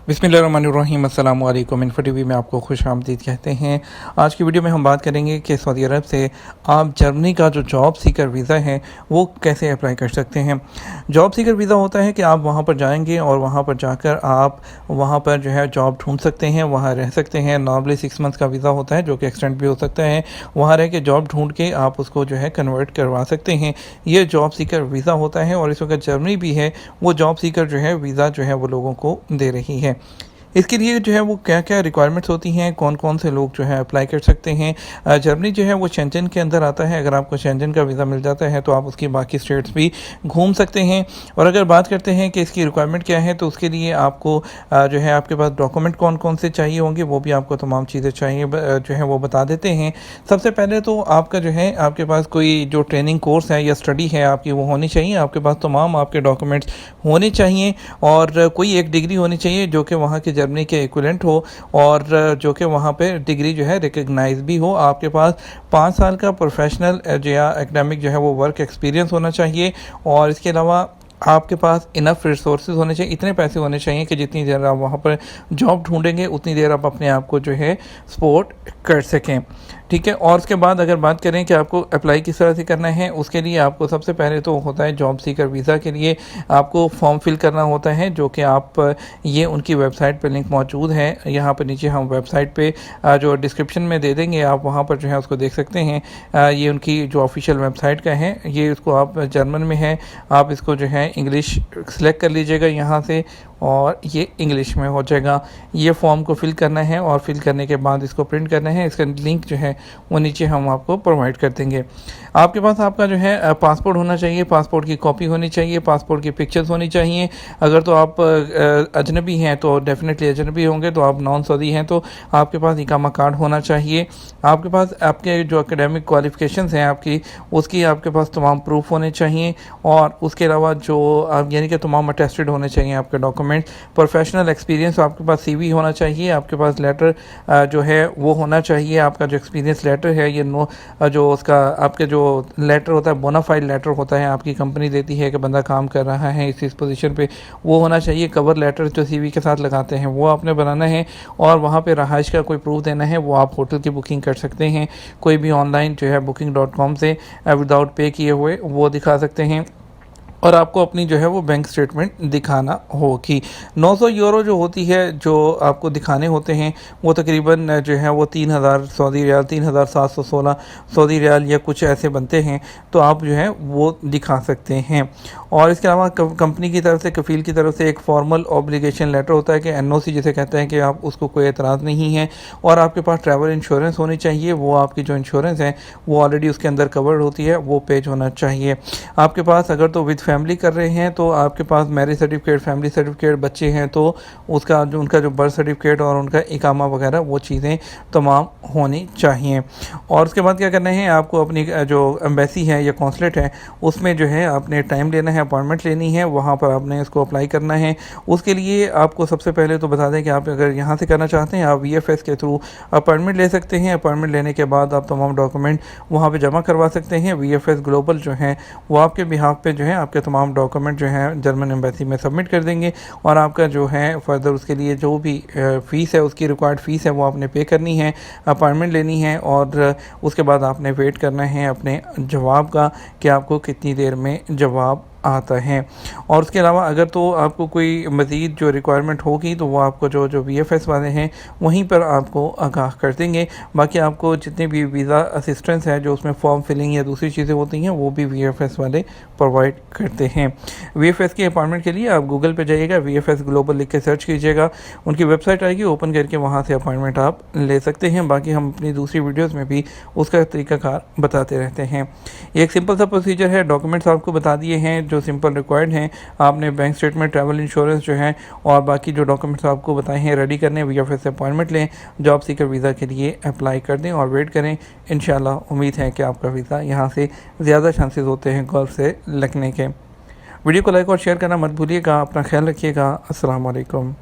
बिस्मिल्लाहिर्रहमानिर्रहीम अस्सलाम वालेकुम। इन्फो टीवी में आपको खुश आमदीद कहते हैं। आज की वीडियो में हम बात करेंगे कि सऊदी अरब से आप जर्मनी का जो जॉब सीकर वीज़ा है वो कैसे अप्लाई कर सकते हैं। जॉब सीकर वीज़ा होता है कि आप वहाँ पर जाएंगे और वहाँ पर जाकर आप वहाँ पर जो है जॉब ढूंढ सकते हैं, वहाँ रह सकते हैं। नॉर्मली 6 मंथ्स का वीज़ा होता है जो कि एक्सटेंड भी हो सकता है। वहाँ रह के जॉब ढूंढ के आप उसको जो है कन्वर्ट करवा सकते हैं। ये जॉब सीकर वीज़ा होता है और इस वक्त जर्मनी भी है वो जॉब सीकर जो है वीज़ा जो है वो लोगों को दे रही है। इसके लिए जो है वो क्या क्या रिक्वायरमेंट्स होती हैं, कौन कौन से लोग जो है अप्लाई कर सकते हैं। जर्मनी जो है वो शेंजन के अंदर आता है। अगर आपको शेंजन का वीज़ा मिल जाता है तो आप उसकी बाकी स्टेट्स भी घूम सकते हैं। और अगर बात करते हैं कि इसकी रिक्वायरमेंट क्या है तो उसके लिए आपको जो है आपके पास डॉक्यूमेंट कौन कौन से चाहिए होंगे वो भी आपको तमाम चीज़ें चाहिए जो है वो बता देते हैं। सबसे पहले तो आपका जो है आपके पास कोई जो ट्रेनिंग कोर्स है या स्टडी है आपकी वो होनी चाहिए। आपके पास तमाम आपके डॉक्यूमेंट्स होने चाहिए और कोई एक डिग्री होनी चाहिए जो कि वहाँ के जर्मनी के इक्विवेलेंट हो और जो कि वहाँ पे डिग्री जो है रिकग्नाइज भी हो। आपके पास 5 साल का प्रोफेशनल या एकेडमिक जो है वो वर्क एक्सपीरियंस होना चाहिए और इसके अलावा आपके पास इनफ रिसोर्सेज होने चाहिए। इतने पैसे होने चाहिए कि जितनी देर आप वहाँ पर जॉब ढूंढेंगे उतनी देर आप अपने आप को जो है सपोर्ट कर सकें। ठीक है। और उसके बाद अगर बात करें कि आपको अप्लाई किस तरह से करना है, उसके लिए आपको सबसे पहले तो होता है जॉब सीकर वीज़ा के लिए आपको फॉर्म फिल करना होता है जो कि आप ये उनकी वेबसाइट पर लिंक मौजूद है। यहाँ पर नीचे हम वेबसाइट पे जो डिस्क्रिप्शन में दे देंगे, आप वहाँ पर जो है उसको देख सकते हैं। ये उनकी जो ऑफिशियल वेबसाइट का है, ये इसको आप जर्मन में है, आप इसको जो है इंग्लिश सेलेक्ट कर लीजिएगा यहाँ से और ये इंग्लिश में हो जाएगा। ये फॉर्म को फिल करना है और फिल करने के बाद इसको प्रिंट करना है। इसका लिंक जो है वो नीचे हम आपको प्रोवाइड कर देंगे। आपके पास आपका जो है पासपोर्ट होना चाहिए, पासपोर्ट की कॉपी होनी चाहिए, पासपोर्ट की पिक्चर्स होनी चाहिए। अगर तो आप अजनबी हैं तो डेफिनेटली अजनबी होंगे, तो आप नॉन सऊदी हैं तो आपके पास इकामा कार्ड होना चाहिए। आपके पास आपके जो एकेडमिक क्वालिफ़िकेशंस हैं आपकी उसकी आपके पास तमाम प्रूफ होने चाहिए और उसके अलावा जो यानी कि तमाम अटेस्टेड होने चाहिए आपके डॉक्यूमेंट। प्रोफेशनल एक्सपीरियंस आपके पास CV होना चाहिए, आपके पास लेटर जो है वो होना चाहिए। आपका जो एक्सपीरियंस लेटर है ये जो उसका आपके जो लेटर होता है बोनाफाइड लेटर होता है, आपकी कंपनी देती है कि बंदा काम कर रहा है इस पोजीशन पे, वो होना चाहिए। कवर लेटर जो CV के साथ लगाते हैं वो आपने बनाना है और वहाँ पे रहाइश का कोई प्रूफ देना है। वो आप होटल की बुकिंग कर सकते हैं कोई भी ऑनलाइन जो है booking.com से विदाउट पे किए हुए, वो दिखा सकते हैं। और आपको अपनी जो है वो बैंक स्टेटमेंट दिखाना होगी। 900 यूरो जो होती है जो आपको दिखाने होते हैं वो तकरीबन जो है वो 3000 सऊदी रियाल 3716 सऊदी रियाल या कुछ ऐसे बनते हैं, तो आप जो है वो दिखा सकते हैं। और इसके अलावा कंपनी की तरफ से, कफ़ील की तरफ से एक फॉर्मल ऑब्लिगेशन लेटर होता है कि NOC जिसे कहते हैं कि आप उसको कोई एतराज़ नहीं है। और आपके पास ट्रैवल इंश्योरेंस होनी चाहिए, वो आपकी जो इंश्योरेंस है वो ऑलरेडी उसके अंदर कवर्ड होती है, वो पेज होना चाहिए आपके पास। अगर तो विद फैमिली कर रहे हैं तो आपके पास मैरिज सर्टिफिकेट, फैमिली सर्टिफिकेट, बच्चे हैं तो उसका जो उनका जो बर्थ सर्टिफिकेट और उनका इकामा वगैरह वो चीज़ें तमाम होनी चाहिए। और उसके बाद क्या करना है, आपको अपनी जो एम्बेसी है या कौंसलेट है उसमें जो है आपने टाइम लेना है, अपॉइंटमेंट लेनी है, वहाँ पर आपने इसको अप्लाई करना है। उसके लिए आपको सबसे पहले तो बता दें कि आप अगर यहाँ से करना चाहते हैं आप VFS के थ्रू अपॉइंटमेंट ले सकते हैं। अपॉइंटमेंट लेने के बाद आप तमाम डॉक्यूमेंट वहाँ पर जमा करवा सकते हैं। VFS ग्लोबल जो है वो आपके बिहाफ पे जो है आपके तमाम डॉक्यूमेंट जो है जर्मन एम्बेसी में सबमिट कर देंगे और आपका जो है फर्दर उसके लिए जो भी फ़ीस है, उसकी रिक्वायर्ड फ़ीस है वो आपने पे करनी है, अपॉइंटमेंट लेनी है और उसके बाद आपने वेट करना है अपने जवाब का कि आपको कितनी देर में जवाब आता है। और उसके अलावा अगर तो आपको कोई मज़ीद जो रिक्वायरमेंट होगी तो वो आपको जो VFS वाले हैं वहीं पर आपको आगाह कर देंगे। बाकी आपको जितने भी वीज़ा असिस्टेंस है जो उसमें फॉर्म फिलिंग या दूसरी चीज़ें होती हैं वो भी VFS वाले प्रोवाइड करते हैं। VFS की अपॉइंटमेंट के लिए आप गूगल पे जाइएगा, VFS ग्लोबल लिख के सर्च कीजिएगा, उनकी वेबसाइट आएगी, ओपन करके वहाँ से अपॉइंटमेंट आप ले सकते हैं। बाकी हम अपनी दूसरी वीडियोज़ में भी उसका तरीक़ाकार बताते रहते हैं। एक सिंपल सा प्रोसीजर है, डॉक्यूमेंट्स आपको बता दिए हैं जो सिंपल रिक्वायर्ड हैं। आपने बैंक स्टेटमेंट, ट्रैवल इंश्योरेंस जो है और बाकी जो डॉक्यूमेंट्स आपको बताए हैं रेडी करने, VFS से अपॉइंटमेंट लें, जॉब सीकर वीज़ा के लिए अप्लाई कर दें और वेट करें। इंशाल्लाह उम्मीद है कि आपका वीज़ा यहाँ से ज़्यादा चांसेस होते हैं गल्फ से लगने के। वीडियो को लाइक और शेयर करना मत भूलिएगा। अपना ख्याल रखिएगा। अस्सलाम वालेकुम।